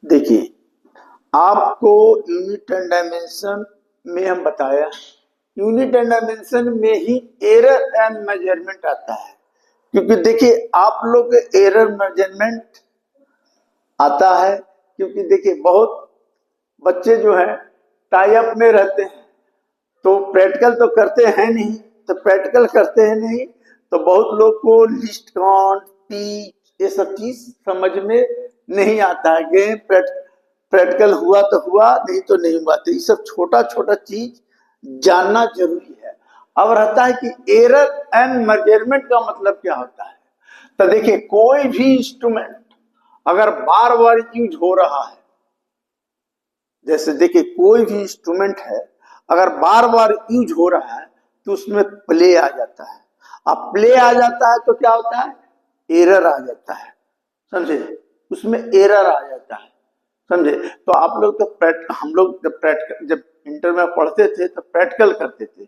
देखिए, आपको unit and dimension में हम बताया, यूनिट एंड डायमेंशन में ही एरर एंड मेजरमेंट आता है। क्योंकि देखिए आप लोग एरर मेजरमेंट आता है, क्योंकि देखिए बहुत बच्चे जो है टाई अप में रहते हैं, तो प्रैक्टिकल तो करते हैं नहीं, तो प्रैक्टिकल करते हैं नहीं, तो बहुत लोग को लिस्ट काउंट, पी, ये सब चीज समझ में नहीं आता है कि प्रैक्टिकल हुआ तो हुआ, नहीं तो नहीं हुआ। तो ये सब छोटा छोटा चीज जानना जरूरी है। अब रहता है कि एरर एंड मेजरमेंट का मतलब क्या होता है। तो देखिए कोई भी इंस्ट्रूमेंट अगर बार बार यूज हो रहा है, जैसे देखिए कोई भी इंस्ट्रूमेंट है अगर बार बार यूज हो रहा है तो उसमें प्ले आ जाता है। अब प्ले आ जाता है तो क्या होता है, एरर आ जाता है, समझे, उसमें एरर आ जाता है, समझे। तो आप लोग तो हम लोग जब इंटर में पढ़ते थे तो प्रैक्टिकल करते थे,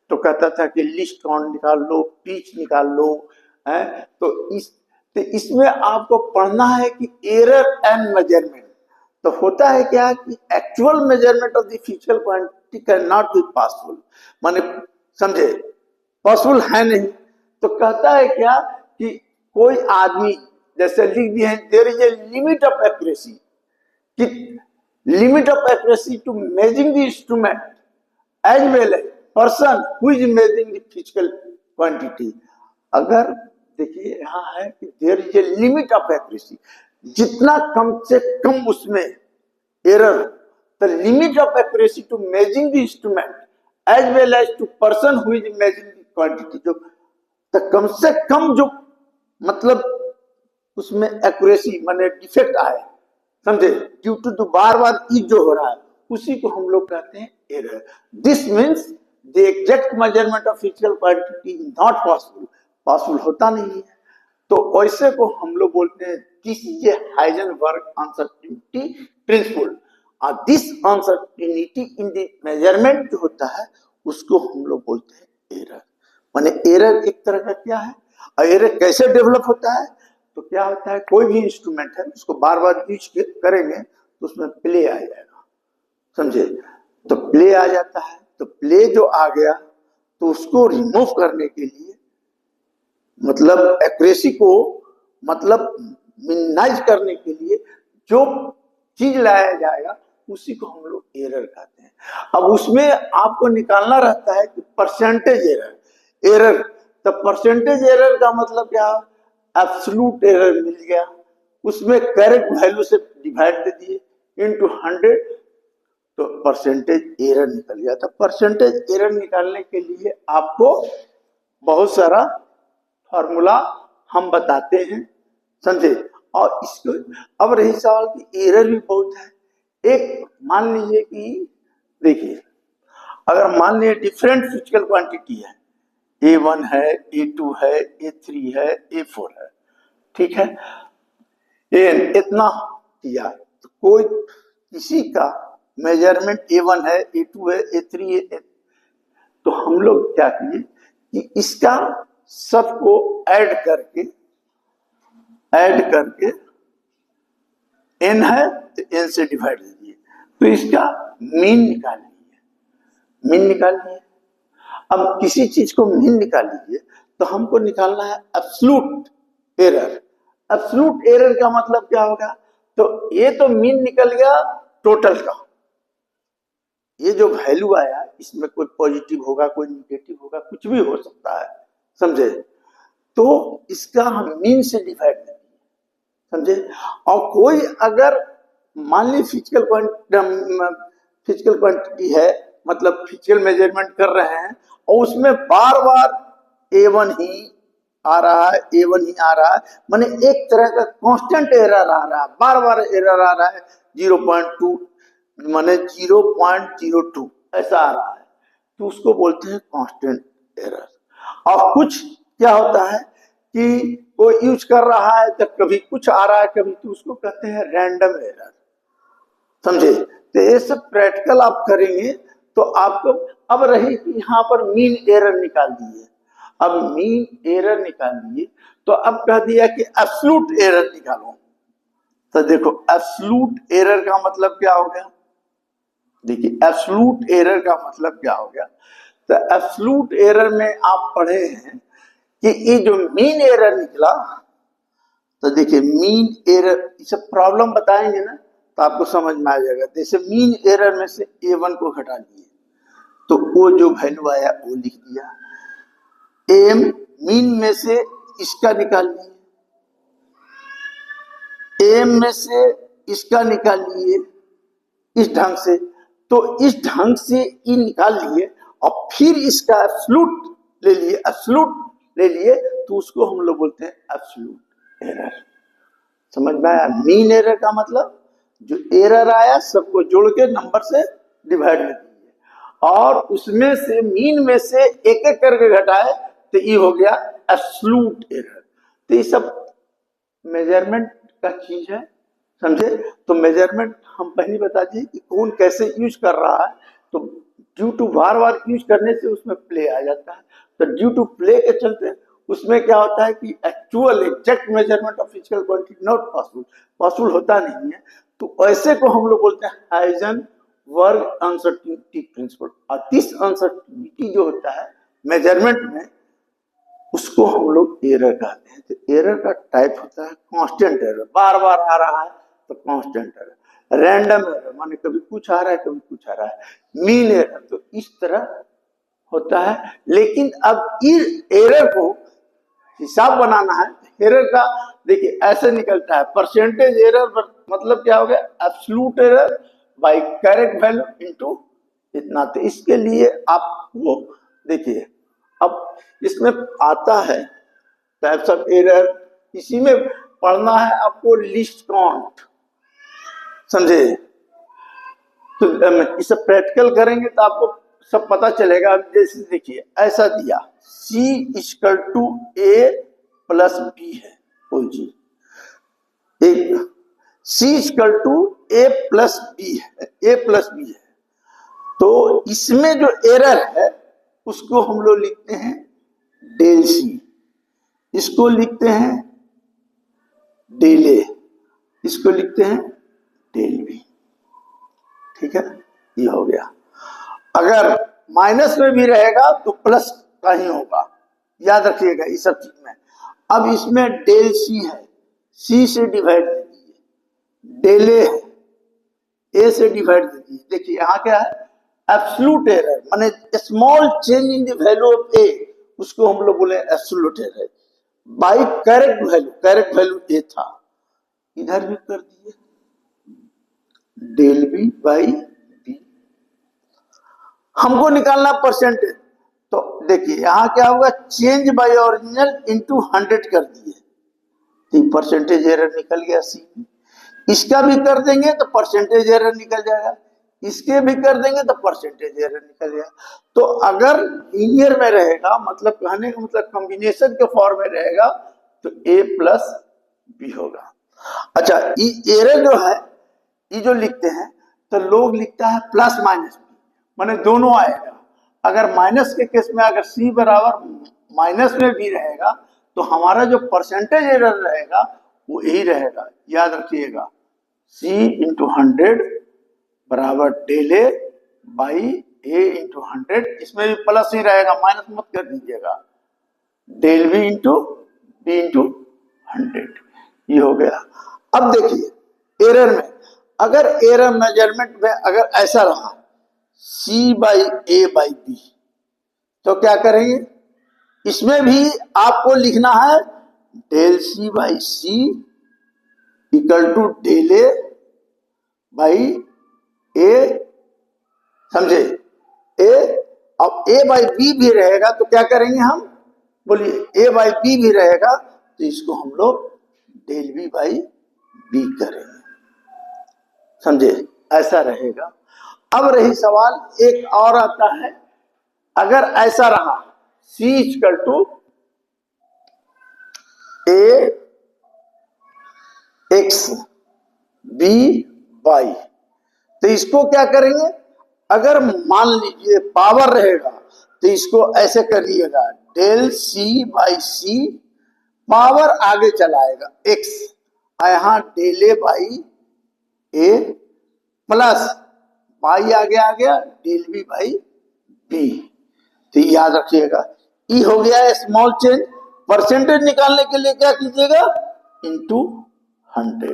तो कहता था कि लिस्ट काउंट निकाल लो, पिच निकाल लो, है। तो इसमें आपको पढ़ना है कि एरर एंड मेजरमेंट। तो होता है क्या कि actual measurement of the physical quantity can not be possible, माने समझे, पॉसिबल है नहीं। तो कहता है क्या कि कोई आदमी जैसे लिख दिए हैं, there is a limit of accuracy, कि limit of accuracy to measuring the instrument as well as person who is measuring the physical quantity. अगर देखिए यहाँ है कि there is a limit of accuracy, जितना कम से कम उसमें error, the limit of accuracy to measuring the instrument as well as to person who is measuring the quantity. जो तो कम से कम जो मतलब उसमें एक्यूरेसी माने डिफेक्ट आए, समझे, ड्यू टू द बार बार ई जो हो रहा है, उसी को हम लोग कहते हैं error. This means the exact measurement of physical quantity is not possible, possible होता नहीं है। तो ऐसे को हम लोग बोलते हैं this is a Heisenberg uncertainty principle. और this uncertainty in the measurement जो होता है उसको हम लोग बोलते हैं एरर। माने एरर एक तरह का क्या है, और एरर कैसे डेवलप होता है। तो क्या होता है, कोई भी इंस्ट्रूमेंट है उसको बार बार यूज करेंगे तो उसमें प्ले आ जाएगा, समझे। तो प्ले आ जाता है, तो प्ले जो आ गया तो उसको रिमूव करने के लिए, मतलब एक्यूरेसी को मतलब मिनिमाइज करने के लिए जो चीज लाया जाएगा उसी को हम लोग एरर कहते हैं। अब उसमें आपको निकालना रहता है कि परसेंटेज एरर। एरर तो परसेंटेज एरर का मतलब क्या, एब्सोल्यूट एरर मिल गया, उसमें करेक्ट वैल्यू से डिवाइड दे दिए इनटू 100, तो परसेंटेज एरर निकल गया। तो परसेंटेज एरर निकालने के लिए आपको बहुत सारा फॉर्मूला हम बताते हैं, समझे। और इसको अब रही सवाल की एरर भी बहुत है। एक मान लीजिए कि देखिए अगर मान लीजिए डिफरेंट फिजिकल क्वांटिटी है, A1 है, A2 है, A3 है, A4 है, ठीक है, एन इतना किया, तो कोई किसी का मेजरमेंट A1 है, A2 है, A3 है, तो हम लोग क्या किए कि इसका सबको ऐड करके n है तो n से डिवाइड दीजिए, तो इसका मीन निकाल लीजिए, मीन निकाल लीजिए। अब किसी चीज को मीन निकाल लीजिए तो हमको निकालना है एब्सोल्यूट एरर। एब्सोल्यूट एरर का मतलब क्या होगा, तो ये तो मीन निकल गया टोटल का, ये जो वैल्यू आया इसमें कोई पॉजिटिव होगा, कोई निगेटिव होगा, कुछ भी हो सकता है, समझे। तो इसका हम मीन से डिवाइड करेंगे, समझे। और कोई अगर मान ली फिजिकल क्वांटिटी है, मतलब फिजिकल मेजरमेंट कर रहे हैं और उसमें बार बार A1 ही आ रहा है, A1 ही आ रहा है, माने एक तरह का कांस्टेंट एरर आ रहा है, बार बार एरर आ रहा है, 0.2 माने 0.02 ऐसा आ रहा है, तो उसको बोलते हैं कांस्टेंट एरर। और कुछ क्या होता है कि कोई यूज कर रहा है तो कभी कुछ आ रहा है, कभी, तो उसको कहते हैं रैंडम एरर, समझे। तो ये सब प्रैक्टिकल आप करेंगे तो आपको अब रही कि यहाँ पर मीन एरर निकाल दिए। अब मीन एरर निकाल दिए तो अब कह दिया कि एब्सोल्यूट एरर निकालो, तो देखो एब्सोल्यूट एरर का मतलब क्या हो गया, देखिए एब्सोल्यूट एरर का मतलब क्या हो गया। तो एब्सोल्यूट एरर में आप पढ़े हैं कि ये जो मीन एरर निकला, तो देखिए मीन एरर, इसे प्रॉब्लम बताएंगे ना तो आपको समझ में आ जाएगा। जैसे मीन एरर में से A1 को हटा दिए तो वो जो वैल्यू आया वो लिख दिया। एम मीन में से इसका निकाल लिए, एम में से इसका निकाल लिए इस ढंग से, तो इस ढंग से ये निकाल लिए और फिर इसका एब्सोल्यूट ले लिए, एब्सोल्यूट ले लिए, तो उसको हम लोग बोलते हैं एब्सोल्यूट एरर। समझ में आया? मीन एरर का मतलब जो एरर आया सबको जोड़ के नंबर से डिवाइड कर दिए और उसमें से मीन में से एक एक करके घटाए तो ये हो गया एब्सोल्यूट एरर। तो ये सब मेजरमेंट का चीज है, समझे? तो मेजरमेंट हम पहले बता दिए कि कौन कैसे यूज कर रहा है। तो ड्यू टू बार बार यूज करने से उसमें प्ले आ जाता है। तो ड्यू टू प्ले के चलते उसमें क्या होता है कि actual exact measurement of physical quantity not possible, possible होता नहीं है। तो ऐसे को हम लोग बोलते हैं हाइजेनबर्ग अनसर्टेनिटी प्रिंसिपल। और दिस अनसर्टेनिटी जो होता है मेजरमेंट में, उसको हम लोग एरर कहते हैं। तो एरर का टाइप होता है कांस्टेंट एरर, बार बार आ रहा है तो कांस्टेंट एरर। रैंडम एरर माने कभी कुछ आ रहा है कभी कुछ आ रहा है। मीन एरर तो इस तरह होता है। लेकिन अब इस एरर को हिसाब बनाना है, एरर का देखिए ऐसे निकलता है परसेंटेज एरर, मतलब क्या हो गया absolute error bye correct value into इतना। तो इसके लिए आपको देखिए अब इसमें आता है टाइप्स ऑफ एरर, इसी में पढ़ना है आपको लिस्ट काउंट, समझे? तो इसे प्रैक्टिकल करेंगे तो आपको सब पता चलेगा। जैसे देखिए ऐसा दिया C = A + B है कोई चीज, एक C = A + B है, A + B है। तो इसमें जो एरर है उसको हम लोग लिखते हैं डेल C, इसको लिखते हैं डेल A, इसको लिखते हैं डेल B। ठीक है, ये हो गया। अगर माइनस में भी रहेगा तो प्लस का ही होगा, याद रखिएगा इस सब चीज में। अब इसमें डेल C है, C से डिवाइड दे दीजिए, डेल A है, A से डिवाइड दे दीजिए। देखिए यहाँ क्या है एब्सोल्यूट एरर, माने small change in the value of A, उसको हम लोग बोले absolute error. By correct value, correct value A था, इधर भी कर दिए डेल B बाई B। हमको निकालना परसेंटेज, तो देखिए यहां क्या होगा चेंज बाय ओरिजिनल इनटू 100 कर दिए तो परसेंटेज एरर निकल गया C। इसका भी कर देंगे तो परसेंटेज एरर निकल जाएगा, इसके भी कर देंगे तो परसेंटेज एरर निकल जाएगा। तो अगर लीनियर में रहेगा, मतलब कहने का मतलब कॉम्बिनेशन के फॉर्म में रहेगा, तो A + B होगा। अच्छा ये एरर जो है ये जो लिखते हैं तो लोग लिखता है प्लस माइनस, माने दोनों आएगा। अगर माइनस के केस में अगर C बराबर माइनस में भी रहेगा तो हमारा जो परसेंटेज एरर रहेगा वो यही रहेगा, याद रखिएगा C × 100 बराबर डेल A बाई A × 100, इसमें भी प्लस ही रहेगा, माइनस मत कर दीजिएगा, डेल B × B × 100। ये हो गया। अब देखिए एरर में, अगर एरर मेजरमेंट में अगर ऐसा रहा C/A/B, तो क्या करेंगे, इसमें भी आपको लिखना है डेल C/C = डेल A/A, समझे? A, अब A/B भी रहेगा तो क्या करेंगे हम, बोलिए A/B भी रहेगा तो इसको हम लोग डेल B/B करेंगे, समझे? ऐसा रहेगा। अब रही सवाल एक और आता है, अगर ऐसा रहा C = AX B/Y, तो इसको क्या करेंगे, अगर मान लीजिए पावर रहेगा तो इसको ऐसे करिएगा डेल C/C, पावर आगे चलाएगा X, यहाँ del a by a plus by आगे आ गया डेल बी बाई बी। तो याद रखिएगा ई हो गया स्मॉल चेंज। परसेंटेज निकालने के लिए क्या कीजिएगा, इंटू 100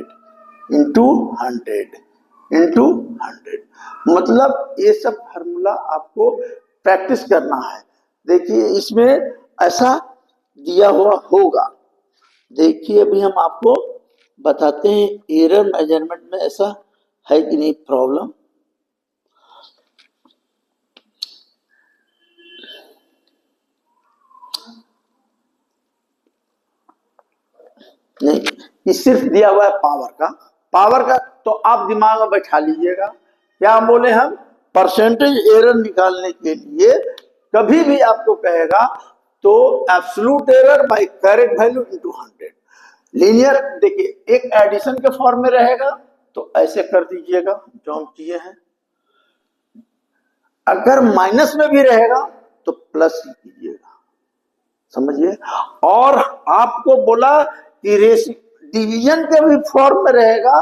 इंटू 100 इंटू 100। मतलब ये सब फार्मूला आपको प्रैक्टिस करना है। देखिए इसमें ऐसा दिया हुआ होगा, देखिए अभी हम आपको बताते हैं एरर मेजरमेंट में ऐसा है कि नहीं प्रॉब्लम। नहीं, ये सिर्फ दिया हुआ है पावर का तो आप दिमाग में बैठा लीजिएगा। क्या बोले हम, परसेंटेज एरर निकालने के लिए कभी भी आपको कहेगा तो absolute error bye correct value into 100। Linear देखिए एक एडिशन के फॉर्म में रहेगा तो ऐसे कर दीजिएगा जो हम किए हैं, अगर माइनस में भी रहेगा तो प्लस ही कीजिएगा, समझिए। और आपको बोला कि डिवीजन के भी फॉर्म में रहेगा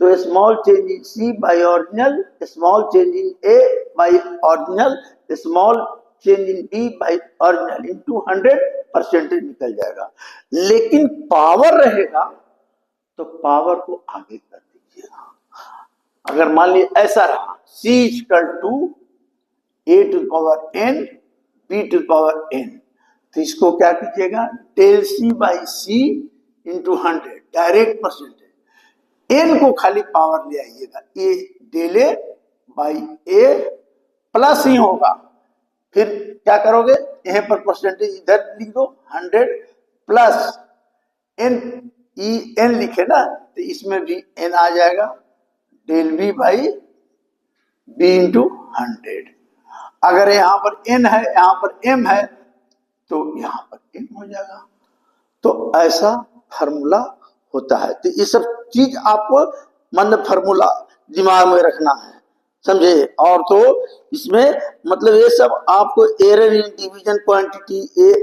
तो small change in c by original, small change in a by original, small change in b by original into 100 percentage निकल जाएगा। लेकिन पावर रहेगा तो पावर को आगे कर दीजिएगा। अगर मान लीजिए ऐसा रहा c equal to a to power n b to power n, तो इसको क्या कीजिएगा del c by c into 100 direct percentage. n को खाली पावर ले आइएगा, a del a by a plus ही होगा। फिर क्या करोगे, यहां पर परसेंटेज इधर लिख दो 100 प्लस n, ई n लिखे ना तो इसमें भी n आ जाएगा del b by b into 100। अगर यहां पर n है यहां पर m है तो यहां पर m हो जाएगा। तो ऐसा फार्मूला होता है। तो ये सब चीज आपको मन फार्मूला दिमाग में रखना है, समझे। और तो इसमें मतलब ये सब आपको error in division quantity,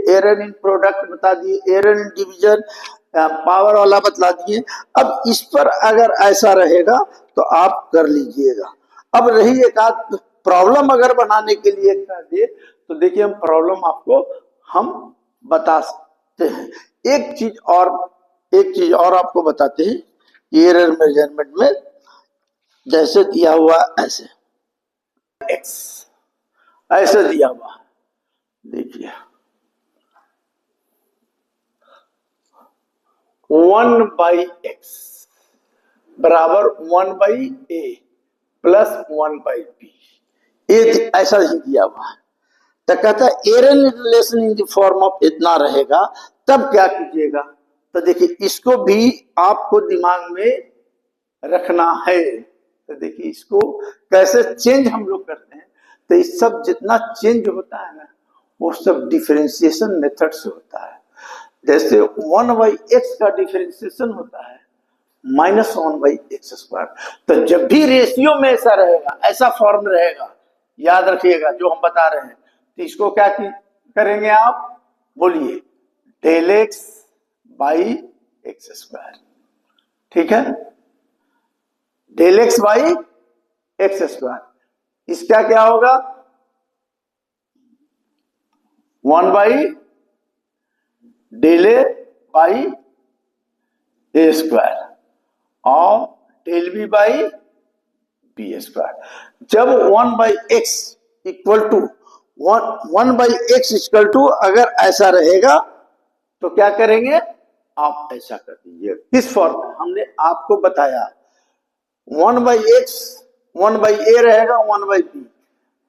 error in product बता दिए, एरर इन डिवीजन पावर वाला बतला दिए। अब इस पर अगर ऐसा रहेगा तो आप कर लीजिएगा। अब रही एक आध प्रॉब्लम अगर बनाने के लिए कर दिए तो देखिए हम प्रॉब्लम आपको हम बता सकते हैं। एक चीज और आपको बताते हैं एरर मेजरमेंट में, जैसे दिया हुआ ऐसे x ऐसे दिया हुआ, देखिए 1/x बराबर 1/a प्लस 1/b, ये ऐसा ही दिया हुआ है। तो कहता है error relation in the form of इतना रहेगा, तब क्या कीजिएगा। तो देखिए इसको भी आपको दिमाग में रखना है। तो देखिए इसको कैसे चेंज हम लोग करते हैं। तो इस सब जितना चेंज होता है ना वो सब डिफरेंशिएशन मेथड से होता है। जैसे 1/x का डिफरेंशिएशन होता है -1/x²। तो जब भी रेशियो में ऐसा रहेगा, ऐसा फॉर्म रहेगा, याद रखिएगा जो हम बता रहे हैं। तो इसको क्या करेंगे आप, बोलिए डेल एक्स बाई x², ठीक है, डेल एक्स बाई x²। इसका क्या होगा 1 by del a by a² और डेल बी बाई b²। जब 1/x equal to 1/x equal to अगर ऐसा रहेगा तो क्या करेंगे आप ऐसा कर दीजिए। किस फॉर्म में हमने आपको बताया 1/x 1/a रहेगा 1/b,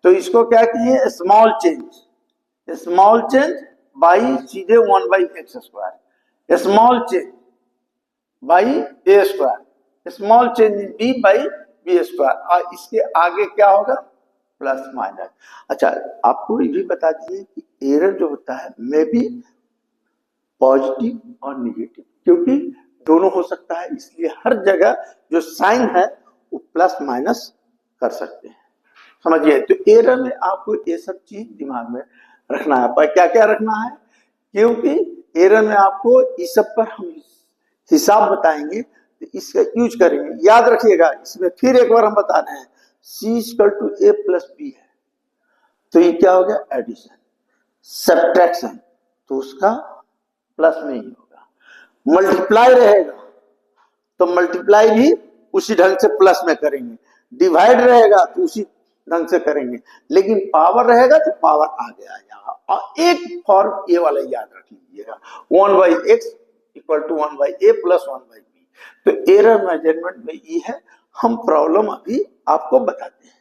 तो इसको क्या किए स्मॉल चेंज बाई सीधे 1/x², small change by a², small change in b by b²। और इसके आगे क्या होगा प्लस माइनस। अच्छा आपको ये भी बता दिए कि एरर जो होता है मे बी पॉजिटिव और निगेटिव, क्योंकि दोनों हो सकता है, इसलिए हर जगह जो साइन है वो प्लस माइनस कर सकते हैं, समझिए। तो एरर में आपको ये सब चीज दिमाग में रखना है। पर क्या क्या रखना है, क्योंकि एरर में आपको इस सब पर हम हिसाब बताएंगे तो इसका यूज करेंगे। याद रखिएगा, इसमें फिर एक बार हम बता रहे हैं, C = A + B है, तो ये क्या हो गया, एडिशन। सब्ट्रैक्शन तो उसका प्लस में ही होगा। मल्टीप्लाई रहेगा तो मल्टीप्लाई भी उसी ढंग से प्लस में करेंगे, डिवाइड रहेगा तो उसी ढंग से करेंगे, लेकिन पावर रहेगा तो पावर आगे आ जाएगा। और एक फॉर्म ये वाला याद रख लीजिएगा, 1/x = 1/a + 1/b। तो एरर मेजरमेंट में ये है। हम प्रॉब्लम अभी आपको बताते हैं।